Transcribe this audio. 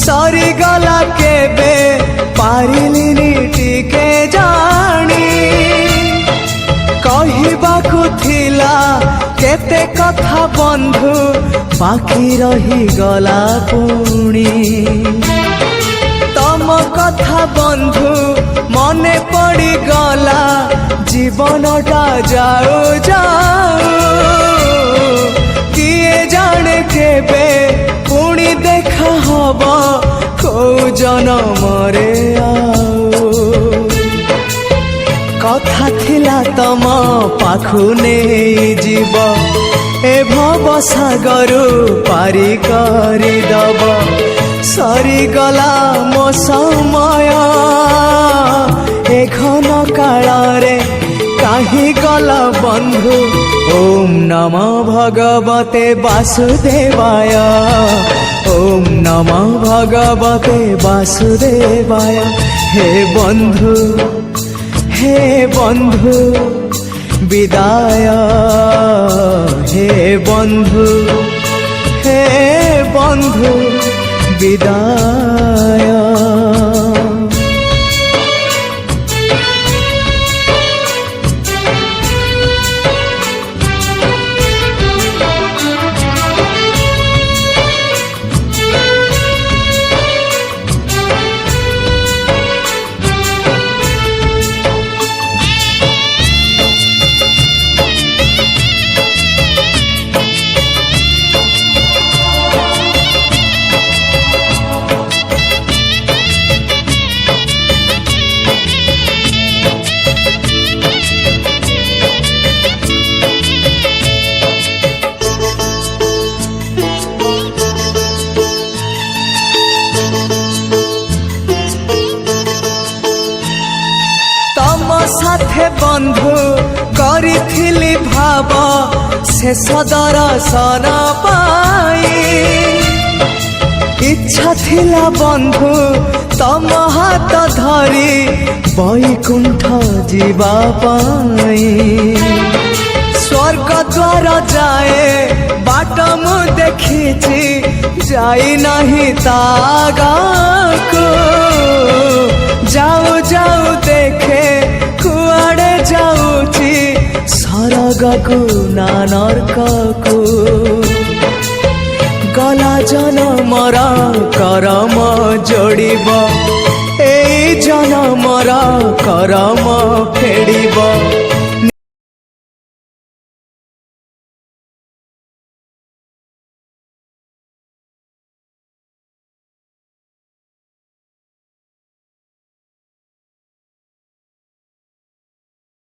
सरी गला केबे पारिलिनी टिके जानी कहिबाकु थिला केते कथा बंधु बाकी रही गला पुणी तम कथा बंधु मने पड़ी गला जीवनटा जाऊ जाऊ किए जाने केबे पुणी देखा हबा को जनमरे आऊ कथा थिला तम पाखु नहीं जीव ए भव सागरु पारी करी दब सरी गला मो समय ए घन काल रे काहे गला बंधु ओम नमो भगवते वासुदेवाय ओम नमो भगवते वासुदेवाय हे बंधु विदाय हे बंधु विदाय साथे बंधु करिथिली भाव शेष दर्शन पाई इच्छा थिला बंधु तम हाथ धरी बैकुंठ जीवा पाई स्वर्ग द्वार जाए बाट मु देखिछि जाई नहीं तागाको जाऊ जाऊ देखे कुआड़े जाऊची सरगकु ना नरककु गला जनमर करम जोड़िब ए जनमर करम फेड़िब